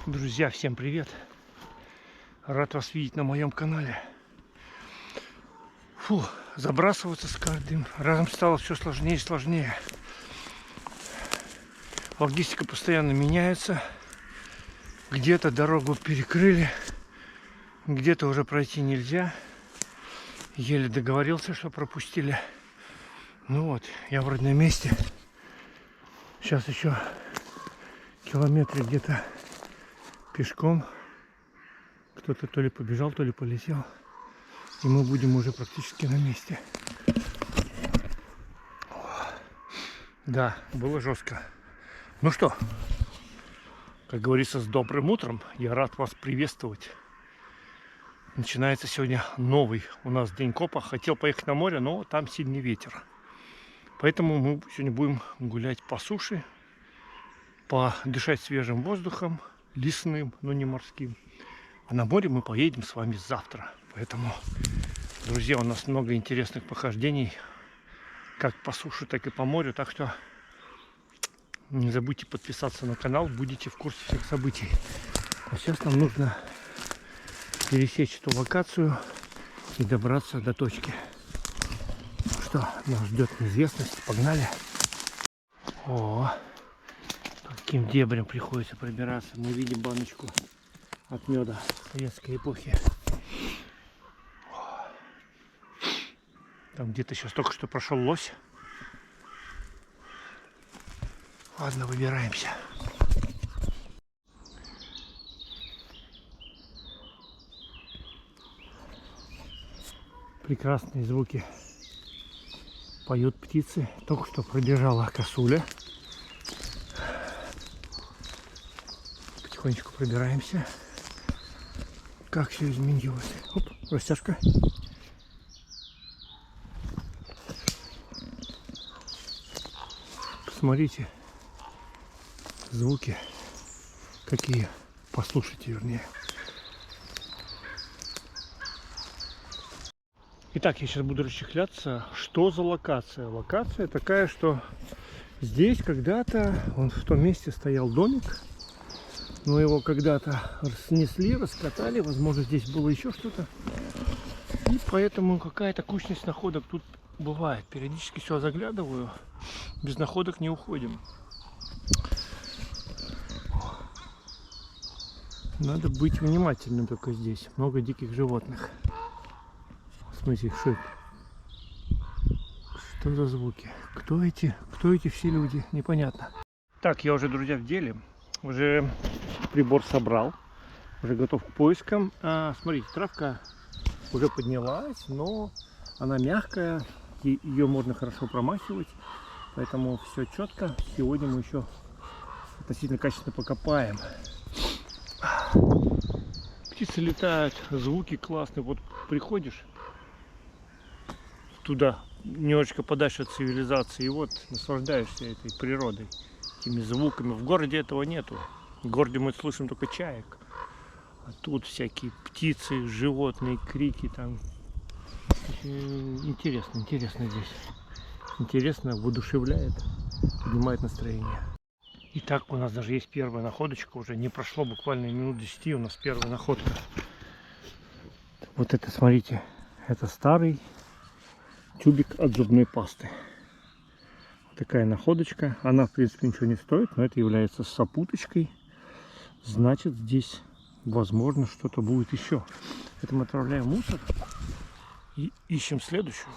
Друзья, всем привет! Рад вас видеть на моем канале. Фу, забрасываться с каждым разом стало все сложнее и сложнее. Логистика постоянно меняется. Где-то дорогу перекрыли, где-то уже пройти нельзя. Еле договорился, что пропустили. Ну вот, я вроде на месте. Сейчас еще километре где-то пешком. Кто-то то ли побежал, то ли полетел. И мы будем уже практически на месте. Да, было жестко. Ну что, как говорится, с добрым утром. Я рад вас приветствовать. Начинается сегодня новый у нас день копа. Хотел поехать на море, но там сильный ветер. Поэтому мы сегодня будем гулять по суше, подышать свежим воздухом, лесным, но не морским. А на море мы поедем с вами завтра. Поэтому, друзья, у нас много интересных похождений, как по суше, так и по морю. Так что не забудьте подписаться на канал, будете в курсе всех событий. А сейчас нам нужно пересечь эту локацию и добраться до точки. Что нас ждет неизвестность. Погнали. О, по каким дебрям приходится пробираться. Мы видим баночку от меда советской эпохи. Там где-то сейчас только что прошел лось. Ладно, выбираемся. Прекрасные звуки. Поют птицы. Только что пробежала косуля. Потихонечку пробираемся. Как все изменилось. Оп, растяжка. Посмотрите. Звуки какие. Послушайте, вернее. Итак, я сейчас буду расчехляться. Что за локация? Локация такая, что здесь когда-то, вон в том месте стоял домик. Но его когда-то снесли, раскатали. Возможно, здесь было еще что-то. И поэтому какая-то кучность находок тут бывает. Периодически все заглядываю. Без находок не уходим. Надо быть внимательным только здесь. Много диких животных. Смотрите, что это? Что за звуки? Кто эти все люди? Непонятно. Так, я уже, друзья, в деле. Уже прибор собрал. Уже готов к поискам. Смотрите, травка уже поднялась, но она мягкая. Ее можно хорошо промахивать. Поэтому все четко. Сегодня мы еще относительно качественно покопаем. Птицы летают, звуки классные. Вот приходишь туда, немножечко подальше от цивилизации, и вот наслаждаешься этой природой, этими звуками. В городе этого нету. В городе мы слышим только чаек. А тут всякие птицы, животные, крики там. Интересно здесь. Интересно, воодушевляет, поднимает настроение. Итак, у нас даже есть первая находочка. Уже не прошло буквально минут 10, у нас первая находка. Вот это, смотрите, это старый тюбик от зубной пасты. Такая находочка. Она, в принципе, ничего не стоит, но это является сопуточкой. Значит, здесь, возможно, что-то будет еще. Это мы отправляем мусор и ищем следующую.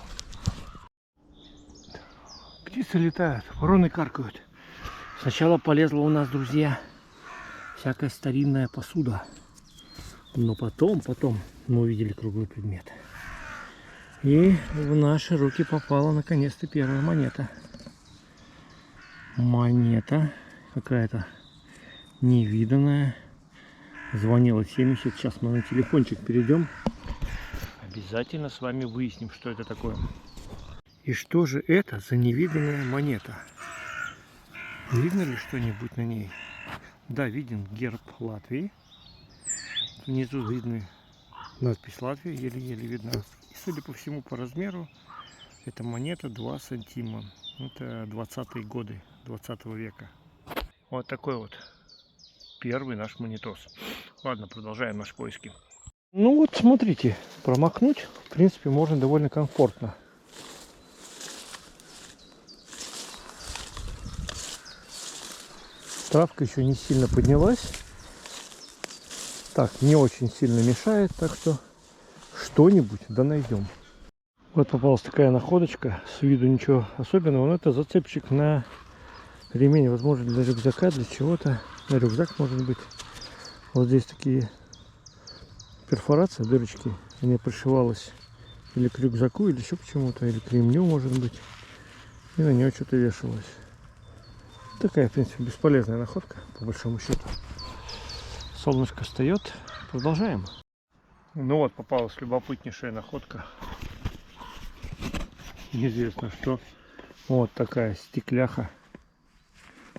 Птицы летают, вороны каркают. Сначала полезла у нас, друзья, всякая старинная посуда. Но потом мы увидели круглый предмет. И в наши руки попала наконец-то первая монета. Монета какая-то невиданная. Звонила 70. Сейчас мы на телефончик перейдем. Обязательно с вами выясним, что это такое. И что же это за невиданная монета? Видно ли что-нибудь на ней? Да, виден герб Латвии. Внизу видны надпись Латвии, еле-еле видна. И, судя по всему, по размеру, это монета 2 сантима. Это 20-е годы 20 века. Вот такой вот первый наш монитос. Ладно, продолжаем наши поиски. Ну вот, смотрите, промахнуть, в принципе, можно довольно комфортно. Травка еще не сильно поднялась. Так, не очень сильно мешает, так что что-нибудь да найдем. Вот попалась такая находочка, с виду ничего особенного, но это зацепчик на ремень, возможно, для рюкзака, для чего-то. На рюкзак, может быть. Вот здесь такие перфорации, дырочки. Они пришивалась или к рюкзаку, или еще почему-то, или к ремню, может быть. И на нее что-то вешалось. Такая, в принципе, бесполезная находка, по большому счету. Солнышко встает. Продолжаем. Ну вот, попалась любопытнейшая находка. Неизвестно что. Вот такая стекляха.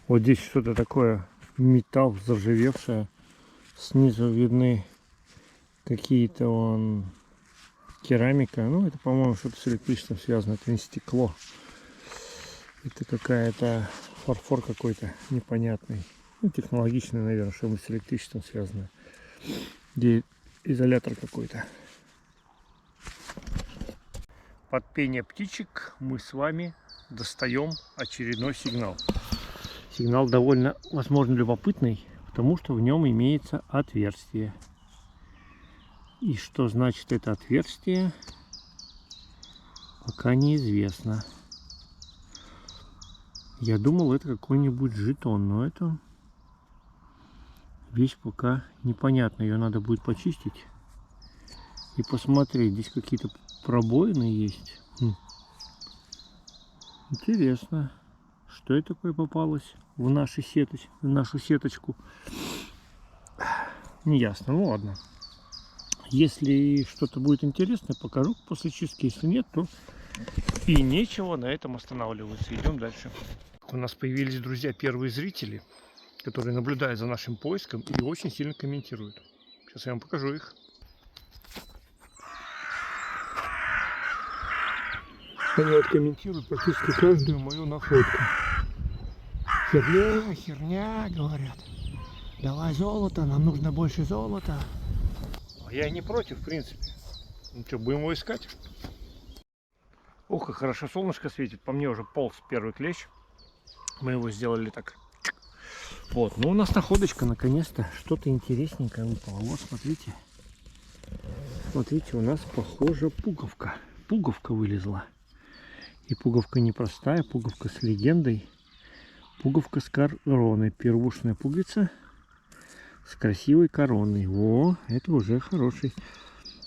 Вот здесь что-то такое, металл заржавевшее. Снизу видны какие-то керамика. Ну, это, по-моему, что-то с электричеством связано. Это не стекло. Это какая-то фарфор какой-то непонятный. Ну, технологичный, наверное, что-нибудь с электричеством связано. Где изолятор какой-то. Под пение птичек мы с вами достаем очередной сигнал. Сигнал довольно, возможно, любопытный, потому что в нем имеется отверстие. И что значит это отверстие, пока неизвестно. Я думал, это какой-нибудь жетон, но это вещь пока непонятна. Ее надо будет почистить и посмотреть. Здесь какие-то пробоины есть. Интересно, что это такое попалось в нашу сеточку. Неясно. Ну ладно. Если что-то будет интересное, покажу после чистки. Если нет, то и нечего на этом останавливаться. Идем дальше. У нас появились, друзья, первые зрители, которые наблюдают за нашим поиском и очень сильно комментируют. Сейчас я вам покажу их. Они вот комментируют практически каждую мою находку. Херня, херня, говорят. Давай золото, нам нужно больше золота. А я не против, в принципе. Ну что, будем его искать? Ох, как хорошо солнышко светит. По мне уже полз первый клещ. Мы его сделали так. Вот, ну у нас находочка, наконец-то. Что-то интересненькое выпало. Вот, смотрите. Смотрите, у нас, похоже, пуговка. Пуговка вылезла. И пуговка непростая, пуговка с легендой. Пуговка с короной. Первушная пуговица с красивой короной. Во, это уже хороший.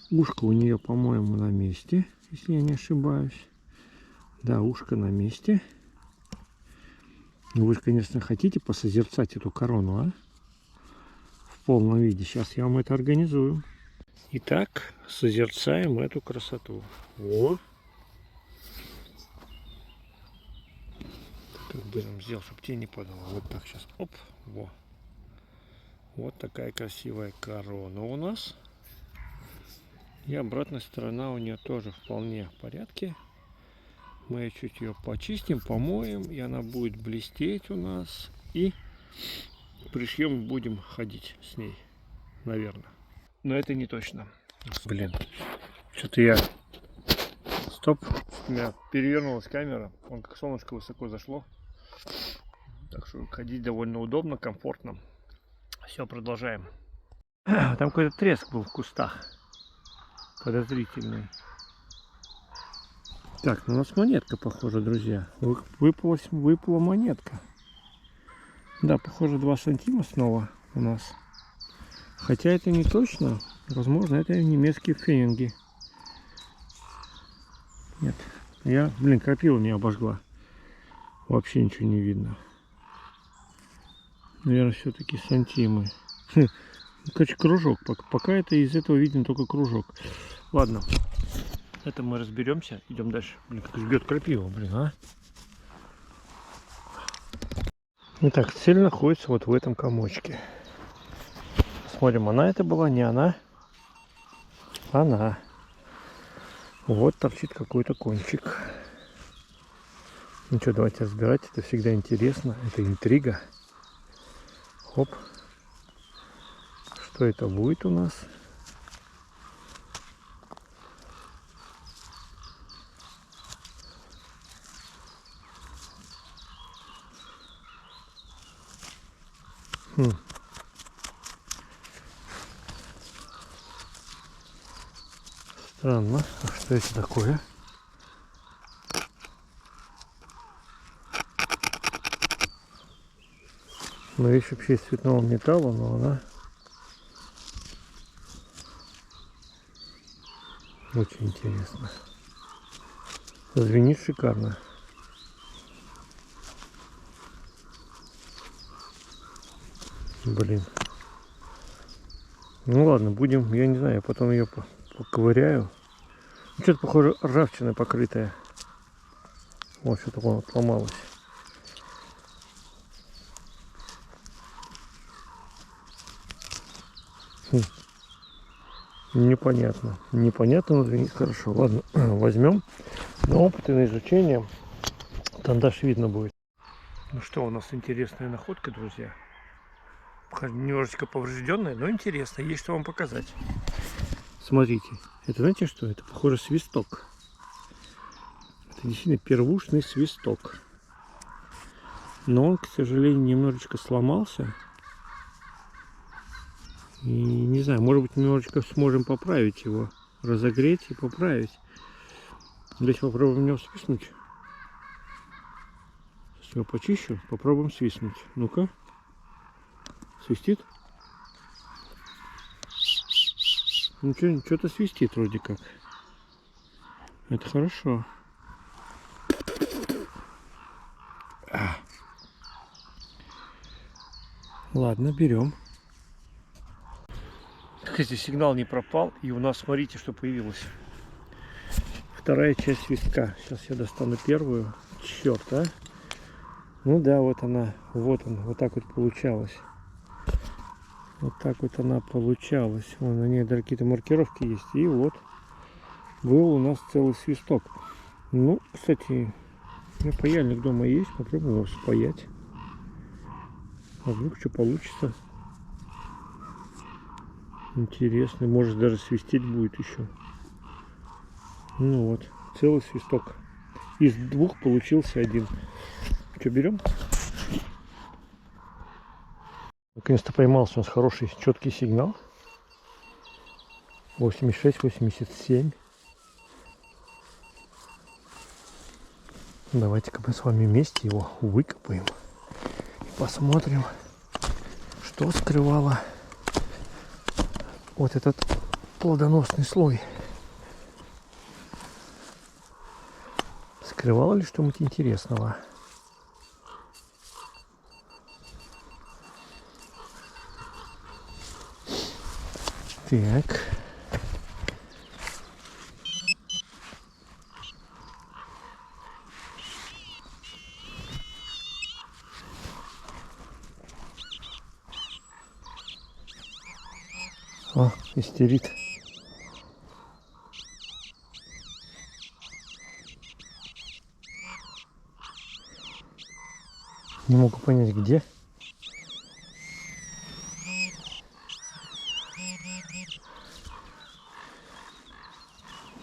Ушко у нее, по-моему, на месте, если я не ошибаюсь. Да, ушко на месте. Вы же, конечно, хотите посозерцать эту корону, а? В полном виде. Сейчас я вам это организую. Итак, созерцаем эту красоту. Во. Как бы нам сделать, чтобы тень не падала. Вот так сейчас. Оп. Во. Вот такая красивая корона у нас. И обратная сторона у нее тоже вполне в порядке. Мы чуть ее почистим, помоем, и она будет блестеть у нас. И пришьем, будем ходить с ней, наверное. Но это не точно. Блин, что-то я... Стоп, у меня перевернулась камера. Вон как солнышко высоко зашло. Так что ходить довольно удобно, комфортно. Все, продолжаем. Там какой-то треск был в кустах. Подозрительный. Так, ну у нас монетка, похоже, друзья. Выпала монетка. Да, похоже, 2 сантима снова у нас. Хотя это не точно. Возможно, это немецкие фенинги. Нет. Блин, крапива меня обожгла. Вообще ничего не видно. Наверное, все-таки сантимы. Короче, кружок. Пока это из этого виден только кружок. Ладно. Это мы разберемся. Идем дальше. Блин, как жгет крапива, блин, а? Итак, цель находится вот в этом комочке. Смотрим, она это была, не она. Она. Вот торчит какой-то кончик. Ну что, давайте разбирать. Это всегда интересно. Это интрига. Хоп. Что это будет у нас? Странно. А что это такое? Ну, вещь вообще из цветного металла, но она очень интересно. Звенит шикарно. Блин. Ну ладно, будем, я не знаю, я потом ее поковыряю. Ну, что-то похоже ржавчиной покрытая. Вот что такое вот сломалось. Непонятно. Непонятно, но звенит хорошо. Ладно, возьмем. На опыт и на изучение. Там дальше видно будет. Ну что, у нас интересная находка, друзья. Немножечко поврежденная, но интересно. Есть что вам показать. Смотрите. Это знаете что? Это похоже свисток. Это действительно первушный свисток. Но он, к сожалению, немножечко сломался. И не знаю, может быть, немножечко сможем поправить его. Разогреть и поправить. Давайте попробуем его свистнуть. Сейчас его почищу. Попробуем свистнуть. Ну-ка. Свистит? Ну, что-то свистит вроде как. Это хорошо. Ладно, берем. Кстати, сигнал не пропал. И у нас, смотрите, что появилось. Вторая часть свистка. Сейчас я достану первую. Черт, а. Ну да, вот она. Вот он. Вот так вот получалось. Вот так вот она получалась. Вон на ней даже какие-то маркировки есть. И вот был у нас целый свисток. Ну, кстати, у меня паяльник дома есть. Попробуем его спаять. А вдруг что получится. Интересно. Может даже свистеть будет еще. Ну вот. Целый свисток. Из двух получился один. Что, берем? Наконец-то поймался у нас хороший четкий сигнал. 86-87. Давайте-ка мы с вами вместе его выкопаем. И посмотрим, что скрывало вот этот плодоносный слой. Скрывало ли что-нибудь интересного? Так. О, истерит. Не могу понять, где.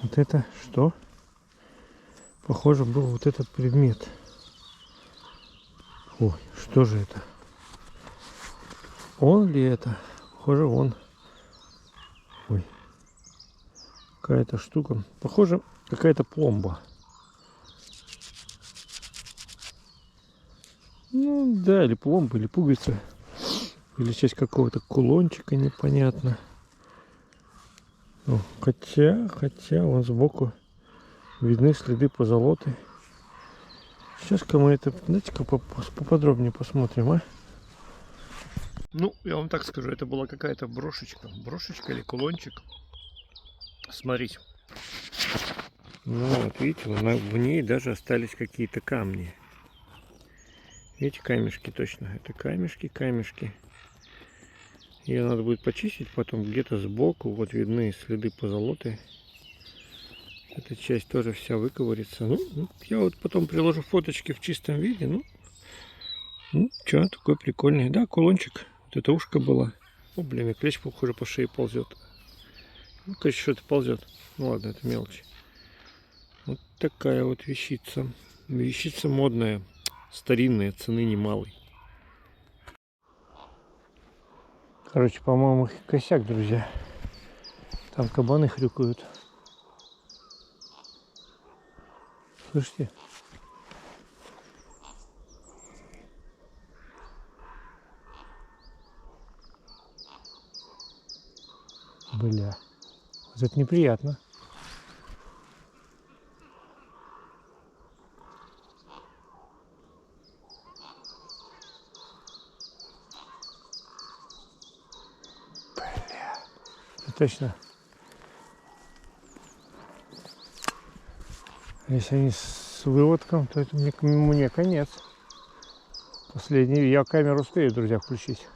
Вот это что? Похоже, был вот этот предмет. Ой, что же это? Он ли это? Похоже, он. Ой. Какая-то штука. Похоже, какая-то пломба. Ну, да, или пломба, или пуговица. Или часть какого-то кулончика, непонятно. Ну, хотя, вон сбоку видны следы позолоты. Сейчас-ка мы это, знаете-ка, поподробнее посмотрим, а? Ну, я вам так скажу, это была какая-то брошечка. Брошечка или кулончик. Смотрите. Ну, вот видите, в ней даже остались какие-то камни. Видите, камешки точно. Это камешки. Ее надо будет почистить потом где-то сбоку. Вот видны следы позолоты. Эта часть тоже вся выковырится. Ну, я вот потом приложу фоточки в чистом виде. Ну что, такой прикольный. Да, кулончик. Вот это ушко было. О, блин, и клещ, похоже, по шее ползет. Ну, конечно, что-то ползет. Ну ладно, это мелочь. Вот такая вот вещица. Вещица модная, старинная, цены немалой. Короче, по-моему, косяк, друзья. Там кабаны хрюкают. Слышите? Бля. Вот это неприятно. Бля. Точно. Если они с выводком, то это мне конец. Последний. Я камеру успею, друзья, включить.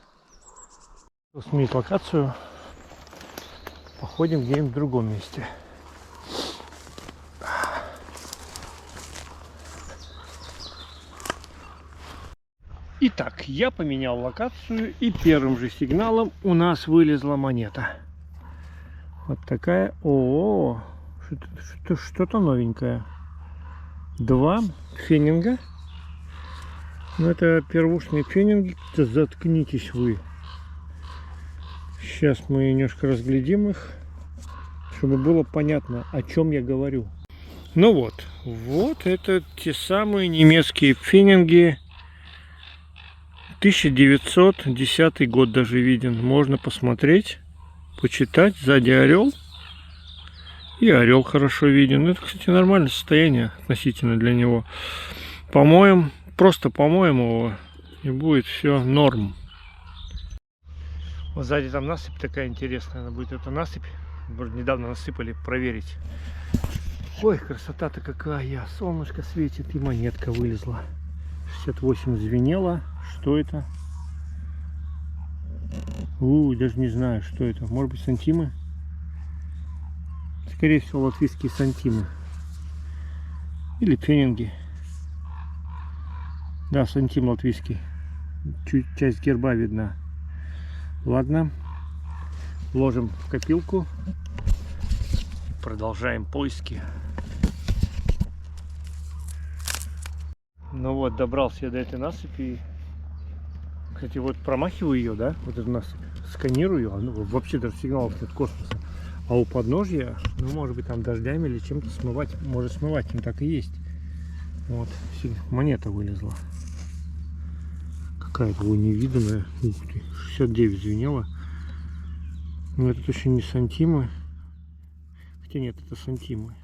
Сменить локацию. Походим где-нибудь в другом месте. Итак, я поменял локацию, и первым же сигналом у нас вылезла монета. Вот такая. О, что-то новенькое. 2 фенинга. Ну, это первушные фенинги. Заткнитесь вы. Сейчас мы немножко разглядим их, чтобы было понятно, о чем я говорю. Ну вот, вот это те самые немецкие фенинги. 1910 год даже виден. Можно посмотреть, почитать. Сзади орел. И орел хорошо виден. Это, кстати, нормальное состояние относительно для него. Помоем, просто помоем его, и будет все норм. Вот сзади там насыпь такая интересная. Она будет, эта насыпь. Вроде недавно насыпали, проверить. Ой, красота-то какая. Солнышко светит, и монетка вылезла. 68 звенела. Что это? Даже не знаю, что это. Может быть, сантимы? Скорее всего, латвийские сантимы. Или фенинги. Да, сантим латвийский. Чуть часть герба видна. Ладно. Ложим в копилку. Продолжаем поиски. Ну вот, добрался я до этой насыпи. Кстати, вот промахиваю ее, да, вот эту насыпь. Сканирую ее. Ну, вообще даже сигналов нет космоса. А у подножья, ну, может быть, там дождями или чем-то смывать. Может смывать, им так и есть. Вот, монета вылезла. Какая-то невиданная. Ух ты, 69 звенела. Но это точно не сантимы. Хотя нет, это сантимы.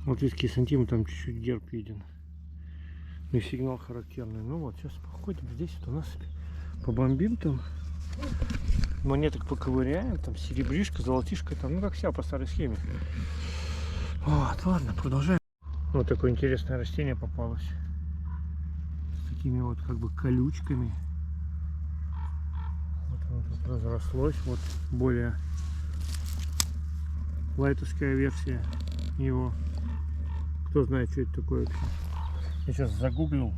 Латвийские сантимы, там чуть-чуть герб виден. Ну и сигнал характерный. Ну вот, сейчас походим здесь, вот у нас побомбим там. Монеток поковыряем, там серебришка, золотишко, там, ну как вся по старой схеме. Вот, ладно, продолжаем. Вот такое интересное растение попалось. С такими вот как бы колючками. Вот оно тут разрослось. Вот более лайтовская версия его. Кто знает, что это такое вообще. Я сейчас загуглил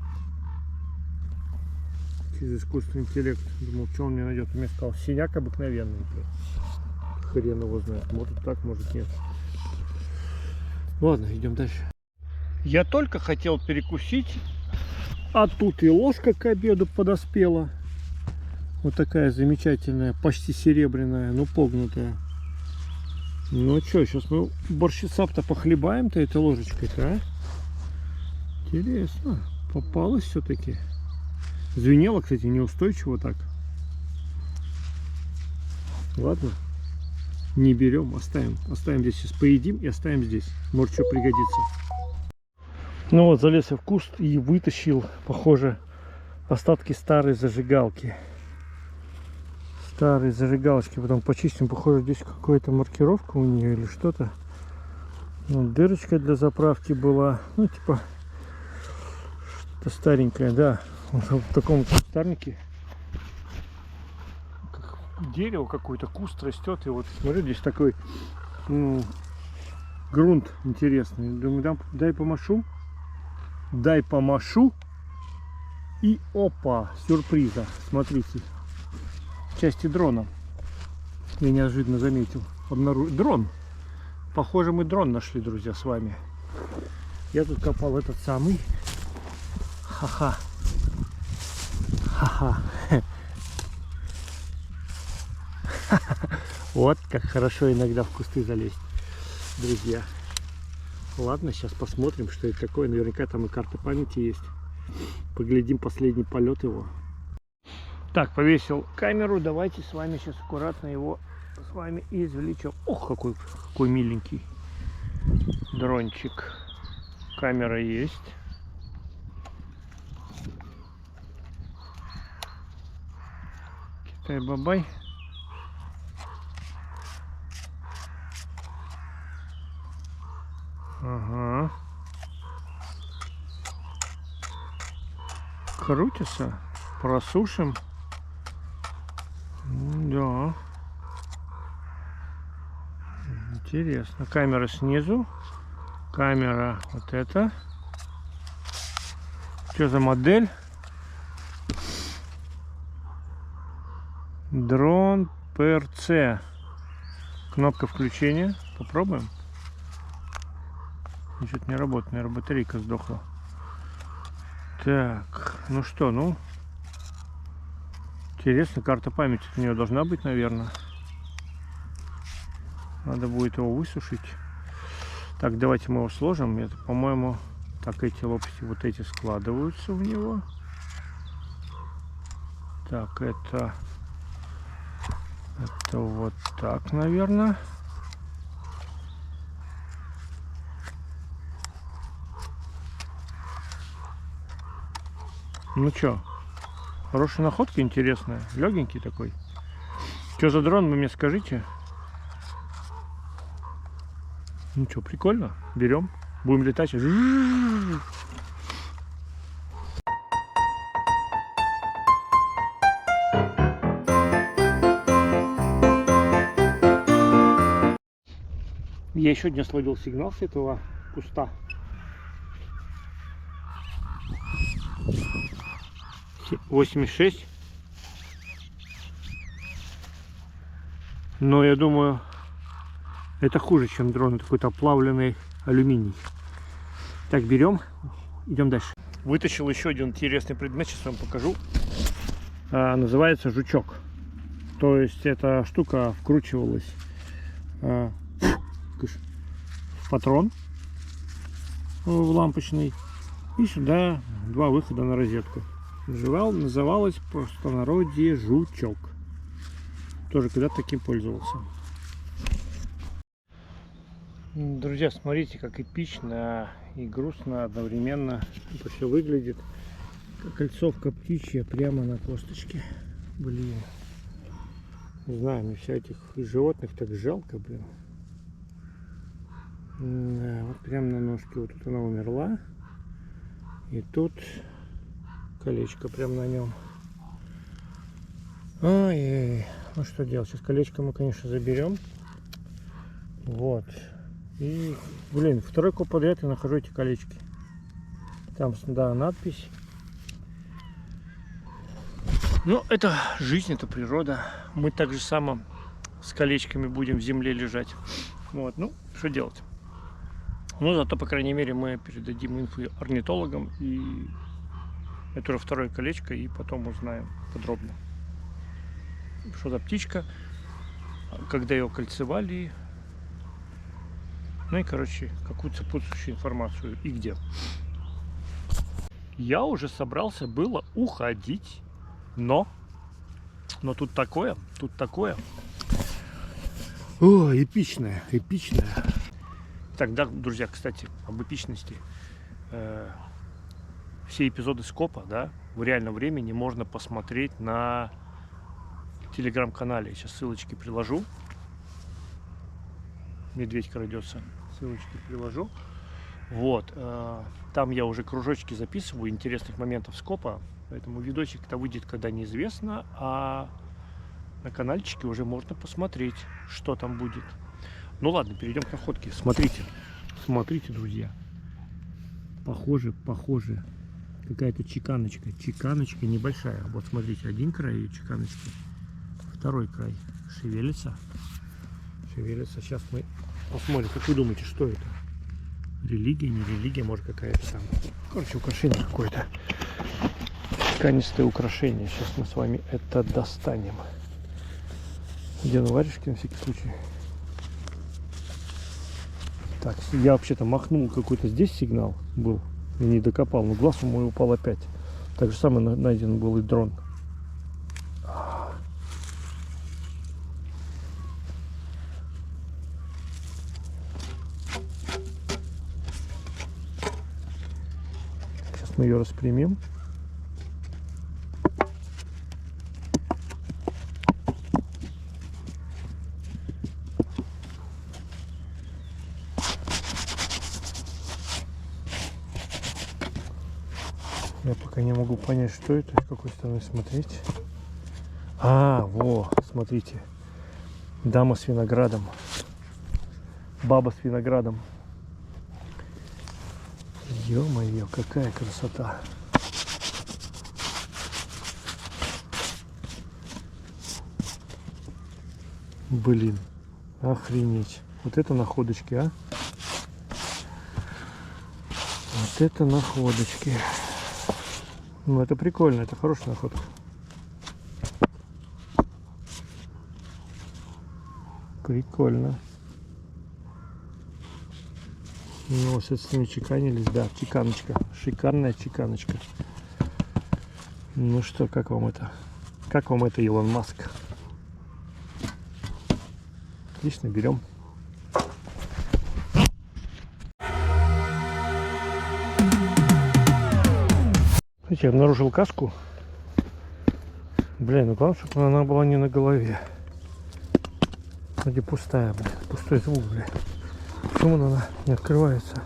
через искусственный интеллект. Думал, что он мне найдет. Он мне сказал, синяк обыкновенный. Хрен его знает. Может так, может нет. Ладно, идем дальше. Я только хотел перекусить, а тут и ложка к обеду подоспела. Вот такая замечательная, почти серебряная, но погнутая. Ну что, сейчас мы борщица-то похлебаем-то этой ложечкой-то, а? Интересно, попалось все-таки. Звенело, кстати, неустойчиво так. Ладно, не берем, оставим. Оставим здесь, сейчас поедим и оставим здесь. Может, что пригодится. Ну вот, залез я в куст и вытащил, похоже, остатки старой зажигалки. Старые зажигалочки, потом почистим. Похоже, здесь какая-то маркировка у нее или что-то. Ну, дырочка для заправки была. Ну, типа, что-то старенькое, да. В таком кустарнике. Как дерево какое-то, куст растет. И вот, смотрю, здесь такой, ну, грунт интересный. Думаю, дай помашу. Дай помашу. И опа, сюрприза. Смотрите. части дрона. Я неожиданно заметил. Дрон. Похоже, мы дрон нашли, друзья, с вами. Я тут копал этот самый. Ха-ха. Ха-ха. Вот как хорошо иногда в кусты залезть, друзья. Ладно, сейчас посмотрим, что это такое. Наверняка там и карта памяти есть. Поглядим последний полет его. Так, повесил камеру. Давайте с вами сейчас аккуратно его с вами извлечем. Ох, какой миленький дрончик. Камера есть. Китай-бабай. Ага. Крутится. Просушим. Да. Интересно. Камера снизу. Камера вот эта. Что за модель? Дрон ПРЦ. Кнопка включения. Попробуем. Что-то не работает, наверное, батарейка сдохла. Так, ну что, ну. Интересно, карта памяти у нее должна быть, наверное. Надо будет его высушить. Так, давайте мы его сложим. Это, по-моему, так, эти лопасти вот эти складываются в него. Так, это вот так, наверное. Ну чё, хорошая находка, интересная. Легенький такой. Что за дрон, вы мне скажите? Ну чё, прикольно. Берем. Будем летать. Я еще не словил сигнал с этого куста. 86. Но я думаю, это хуже, чем дрон. Это какой-то оплавленный алюминий. Так, берем, идем дальше. Вытащил еще один интересный предмет, сейчас вам покажу. Называется жучок. То есть эта штука вкручивалась в патрон в лампочный. И сюда два выхода на розетку. Называлось в простонародье жучок. Тоже когда-то таким пользовался. Друзья, смотрите, как эпично и грустно одновременно это все выглядит. Как кольцовка птичья прямо на косточке. Блин. Не знаю, мне вся этих животных так жалко, блин. Да, вот прямо на ножке. Вот тут она умерла. И тут колечко прям на нем. Ой-ой-ой. Ну что делать? Сейчас колечко мы, конечно, заберем. Вот. И, блин, второй год подряд я нахожу эти колечки. Там, да, надпись. Ну, это жизнь, это природа. Мы так же само с колечками будем в земле лежать. Вот, ну, что делать? Ну, зато, по крайней мере, мы передадим инфу орнитологам. И это уже второе колечко, и потом узнаем подробно, что за птичка, когда ее кольцевали. Ну и, короче, какую-то сопутствующую информацию и где. Я уже собрался было уходить, но тут такое. О, эпичное. Тогда, друзья, кстати, об эпичности. Все эпизоды Скопа, да, в реальном времени можно посмотреть на телеграм-канале. Сейчас ссылочки приложу. Медведь крадется. Ссылочки приложу. Вот. Там я уже кружочки записываю интересных моментов Скопа. Поэтому видосик-то выйдет, когда неизвестно. А на каналчике уже можно посмотреть, что там будет. Ну ладно, перейдем к находке. Смотрите, друзья. Похоже. Какая-то чеканочка. Чеканочка небольшая. Вот смотрите, один край чеканочки. второй край шевелится. Шевелится. Сейчас мы посмотрим, как вы думаете, что это? Религия, не религия, может какая-то там. Короче, украшение какое-то. Тканистое украшение. Сейчас мы с вами это достанем. Где на варежке, на всякий случай. Так, я вообще-то махнул, какой-то здесь сигнал был. И не докопал, но глаз мой упал опять. Так же самое найден был и дрон. Сейчас мы ее распрямим. Я пока не могу понять, что это, с какой стороны смотреть. Во, смотрите. Дама с виноградом. Баба с виноградом. Ё-моё, какая красота. Блин, охренеть. Вот это находочки, а? Вот это находочки. Ну, это прикольно, это хорошая находка. Прикольно. Ну, с этими чеканились, да, чеканочка. Шикарная чеканочка. Ну что, как вам это? Как вам это, Илон Маск? Отлично, берем. Смотрите, я обнаружил каску. Блин, ну главное, чтобы она была не на голове. Вроде пустая, блин. Пустой звук, блин. Почему она не открывается?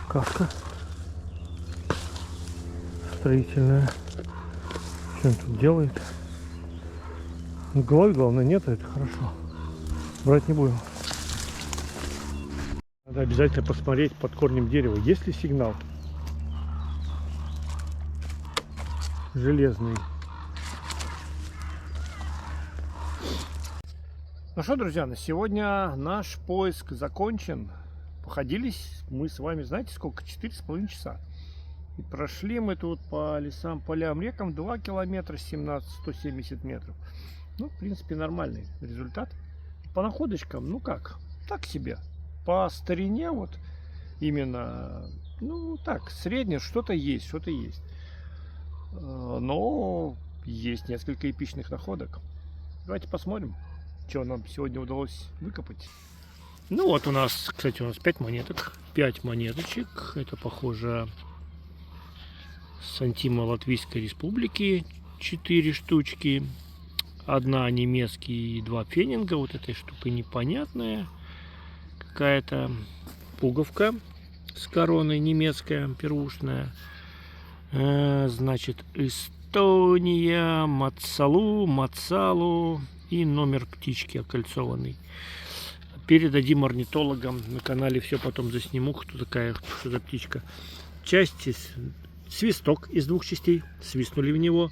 Каска. Строительная. Что он тут делает? В голове, главное, нет, это хорошо. Брать не будем. Надо обязательно посмотреть под корнем дерева, есть ли сигнал. Железный. Ну что, друзья, на сегодня наш поиск закончен. Походились мы с вами, знаете сколько? 4,5 часа. И прошли мы тут по лесам, полям, рекам 2 километра 170 метров. Ну, в принципе, нормальный результат. По находочкам, ну как, так себе. По старине вот именно, ну так, среднее, что-то есть, что-то есть. Но есть несколько эпичных находок. Давайте посмотрим, что нам сегодня удалось выкопать. Ну вот у нас, кстати, у нас 5 монеток. 5 монеточек. Это, похоже, сантима Латвийской Республики. 4 штучки. Одна немецкий и 2 фенинга. Вот этой штука непонятная. Какая-то пуговка с короной немецкая, первушная. Значит, Эстония, Мацалу и номер птички окольцованный. Передадим орнитологам. На канале все потом засниму, кто такая, что за птичка. Части, свисток из 2 частей. Свистнули в него.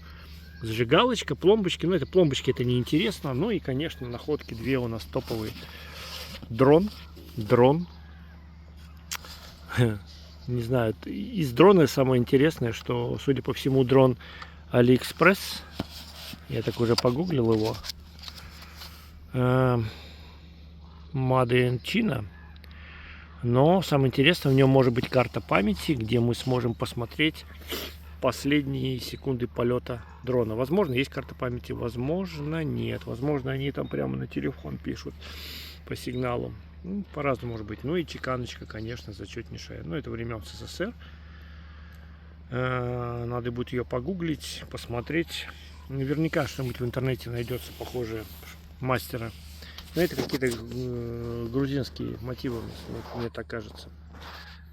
Зажигалочка, пломбочки. Ну, это пломбочки, это неинтересно. Ну и, конечно, находки 2 у нас топовые. Дрон. Не знаю, из дрона самое интересное, что, судя по всему, дрон AliExpress. Я так уже погуглил его. Made in China. Но самое интересное, в нем может быть карта памяти, где мы сможем посмотреть последние секунды полета дрона. Возможно, есть карта памяти, возможно, нет. Возможно, они там прямо на телефон пишут по сигналу. Ну, по-разному может быть. Ну и чеканочка, конечно, зачетнейшая. Но это времен СССР. Надо будет ее погуглить, посмотреть. Наверняка что-нибудь в интернете найдется похожее мастера. Но это какие-то грузинские мотивы, мне так кажется.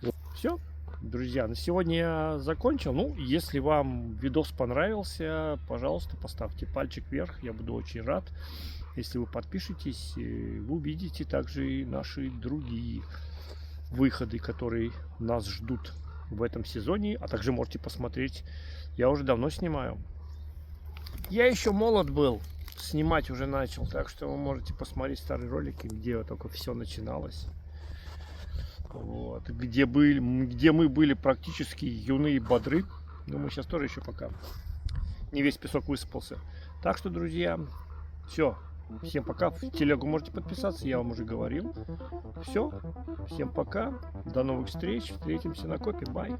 Вот. Все, друзья, на сегодня я закончил. Ну, если вам видос понравился, пожалуйста, поставьте пальчик вверх. Я буду очень рад. Если вы подпишетесь, вы увидите также и наши другие выходы, которые нас ждут. в этом сезоне, а также можете посмотреть. Я уже давно снимаю. Я еще молод был, снимать уже начал, так что вы можете посмотреть старые ролики, где только все начиналось. Вот, где мы были практически юны и бодры. Но мы сейчас тоже еще пока не весь песок высыпался. Так что, друзья, все. Всем пока. В телегу можете подписаться, я вам уже говорил. Все. Всем пока. До новых встреч. Встретимся на копе. Бай.